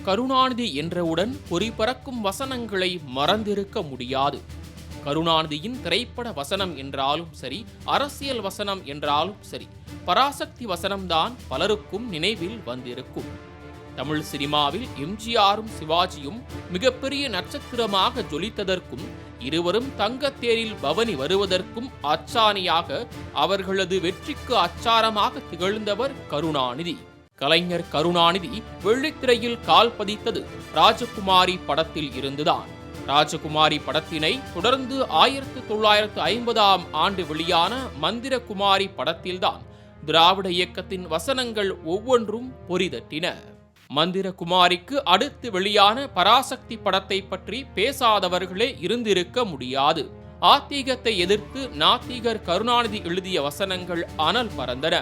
கருணாநிதி என்றவுடன் பொறிபறக்கும் வசனங்களை மறந்திருக்க முடியாது. கருணாநிதியின் திரைப்பட வசனம் என்றாலும் சரி, அரசியல் வசனம் என்றாலும் சரி, பராசக்தி வசனம்தான் பலருக்கும் நினைவில் வந்திருக்கும். தமிழ் சினிமாவில் எம்ஜிஆரும் சிவாஜியும் மிகப்பெரிய நட்சத்திரமாக ஜொலித்ததற்கும், இருவரும் தங்கத்தேரில் பவனி வருவதற்கும் அச்சாணியாக, அவர்களது வெற்றிக்கு அச்சாரமாக திகழ்ந்தவர் கருணாநிதி. கலைஞர் கருணாநிதி வெள்ளித்திரையில் கால் பதித்தது ராஜகுமாரி படத்தில் இருந்துதான். ராஜகுமாரி படத்தினை தொடர்ந்து 1950ஆம் ஆண்டு வெளியான மந்திரகுமாரி படத்தில்தான் திராவிட இயக்கத்தின் வசனங்கள் ஒவ்வொன்றும் பொறிதட்டின. மந்திரகுமாரிக்கு அடுத்து வெளியான பராசக்தி படத்தை பற்றி பேசாதவர்களே இருந்திருக்க முடியாது. ஆத்திகத்தை எதிர்த்து நாத்திகர் கருணாநிதி எழுதிய வசனங்கள் அனல் பறந்தன.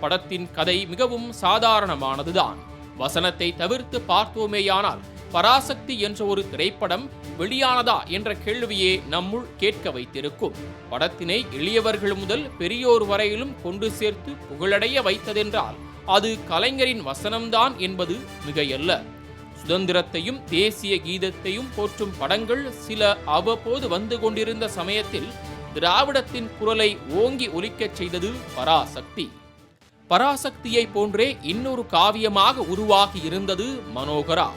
படத்தின் கதை மிகவும் சாதாரணமானதுதான். வசனத்தை தவிர்த்து பார்த்தோமேயானால் பராசக்தி என்ற ஒரு திரைப்படம் வெளியானதா என்ற கேள்வியே நம்முள் கேட்க வைத்திருக்கும். படத்தினை எளியவர்கள் முதல் பெரியோர் வரையிலும் கொண்டு சேர்த்து புகழடைய வைத்ததென்றால் அது கலைஞரின் வசனம்தான் என்பது மிகையல்ல. சுதந்திரத்தையும் தேசிய கீதத்தையும் போற்றும் படங்கள் சில அவ்வப்போது வந்து கொண்டிருந்த சமயத்தில் திராவிடத்தின் குரலை ஓங்கி ஒலிக்கச் செய்தது பராசக்தி. பராசக்தியை போன்றே இன்னொரு காவியமாக உருவாகி இருந்தது மனோகரா.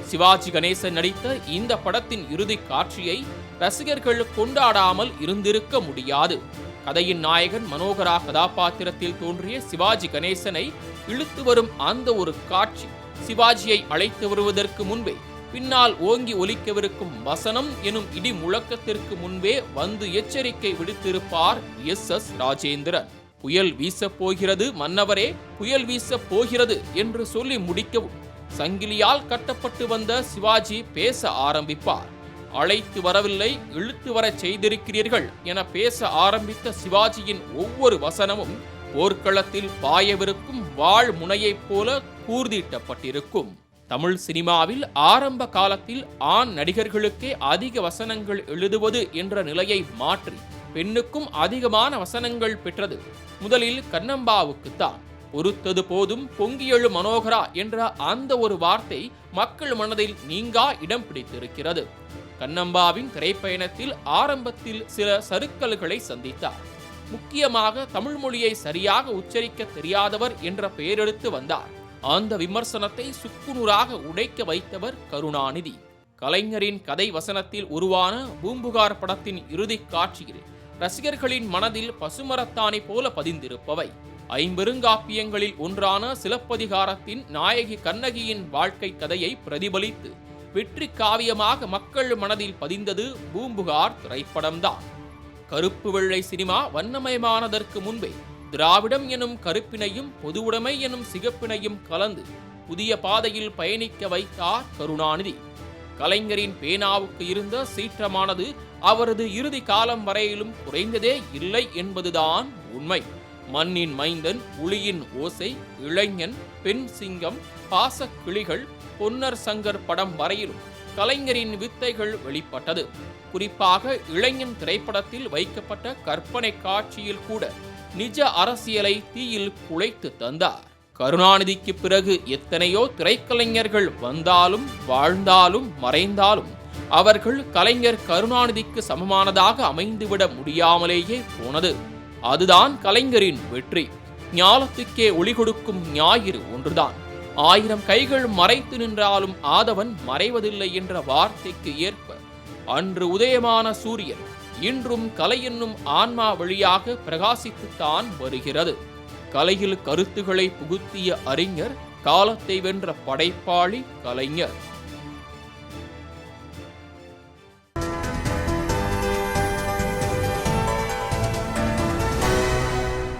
சிவாஜி கணேசன் நடித்த இந்த படத்தின் இறுதி காட்சியை ரசிகர்கள் கொண்டாடாமல் இருந்திருக்க முடியாது. கதையின் நாயகன் மனோகரா கதாபாத்திரத்தில் தோன்றிய சிவாஜி கணேசனை இழுத்து வரும் அந்த ஒரு காட்சி, சிவாஜியை அழைத்து வருவதற்கு முன்பே பின்னால் ஓங்கி ஒலிக்கவிருக்கும் வசனம் எனும் இடி முழக்கத்திற்கு முன்பே வந்து எச்சரிக்கை விடுத்திருப்பார் எஸ் ராஜேந்திரன். புயல் வீசப் போகிறது மன்னவரே, புயல் வீசப் போகிறது என்று சொல்லி முடிக்கவும் சங்கிலியால் கட்டப்பட்டு வந்த சிவாஜி பேச ஆரம்பிப்பார். அழைத்து வரவில்லை, இழுத்து வர செய்திருக்கிறீர்கள் என பேச ஆரம்பித்த சிவாஜியின் ஒவ்வொரு வசனமும் போர்க்களத்தில் பாயவிருக்கும் வாழ் முனையைப் போல கூர்தீட்டப்பட்டிருக்கும். தமிழ் சினிமாவில் ஆரம்ப காலத்தில் ஆண் நடிகர்களுக்கே அதிக வசனங்கள் எழுதுவது என்ற நிலையை மாற்றி பெண்ணுக்கும் அதிகமான வசனங்கள் பெற்றது முதலில் கண்ணம்பாவுக்குத்தான். பொறுத்தது போதும் பொங்கியெழு மனோகரா என்ற அந்த ஒரு வார்த்தை மக்கள் மனதில் நீங்கா இடம் பிடித்திருக்கிறது. கண்ணம்பாவின் திரைப்பயணத்தில் ஆரம்பத்தில் சில சறுக்கல்களை சந்தித்தார். முக்கியமாக தமிழ் மொழியை சரியாக உச்சரிக்க தெரியாதவர் என்ற பெயரெடுத்து வந்தார். அந்த விமர்சனத்தை சுக்குநூறாக உடைக்க வைத்தவர் கருணாநிதி. கலைஞரின் கதை வசனத்தில் உருவான பூம்புகார் படத்தின் இறுதி காட்சியில் ரசிகர்களின் மனதில் பசுமரத்தானை போல பதிந்திருப்பவை ஐம்பெருங்காப்பியங்களில் ஒன்றான சிலப்பதிகாரத்தின் நாயகி கண்ணகியின் வாழ்க்கை கதையை பிரதிபலித்து வெற்றி காவியமாக மக்கள் மனதில் பதிந்தது பூம்புகார் திரைப்படம்தான். கருப்பு வெள்ளை சினிமா வண்ணமயமானதற்கு முன்பே திராவிடம் எனும் கருப்பினையும் பொதுவுடைமை எனும் சிகப்பினையும் கலந்து புதிய பாதையில் பயணிக்க வைத்தார் கருணாநிதி. கலைஞரின் பேனாவுக்கு இருந்த சீற்றமானது அவரது இறுதி காலம் வரையிலும் குறைந்ததே இல்லை என்பதுதான் உண்மை. மண்ணின் மைந்தன், உளியின் ஓசை, இளைஞன், பெண் சிங்கம், பாசக்கிளிகள், பொன்னர் சங்கர் படம் வரையிலும் கலைஞரின் வித்தைகள் வெளிப்பட்டது. குறிப்பாக இளைஞன் திரைப்படத்தில் வைக்கப்பட்ட கற்பனை காட்சியில் கூட நிஜ அரசியலை தீயில் குழைத்து தந்தார். கருணாநிதிக்கு பிறகு எத்தனையோ திரைக்கலைஞர்கள் வந்தாலும் வாழ்ந்தாலும் மறைந்தாலும் அவர்கள் கலைஞர் கருணாநிதிக்கு சமமானதாக அமைந்துவிட முடியாமலேயே போனது. அதுதான் கலைஞரின் வெற்றி. ஞாலத்துக்கே ஒளி கொடுக்கும் ஞாயிறு ஒன்றுதான். 1000 கைகள் மறைத்து நின்றாலும் ஆதவன் மறைவதில்லை என்ற வார்த்தைக்கு ஏற்ப அன்று உதயமான சூரியன் இன்றும் கலை என்னும் ஆன்மா வழியாக பிரகாசித்துத்தான் வருகிறது. கலையில் கருத்துக்களை புகுத்திய அறிஞர், காலத்தை வென்ற படைப்பாளி கலைஞர்.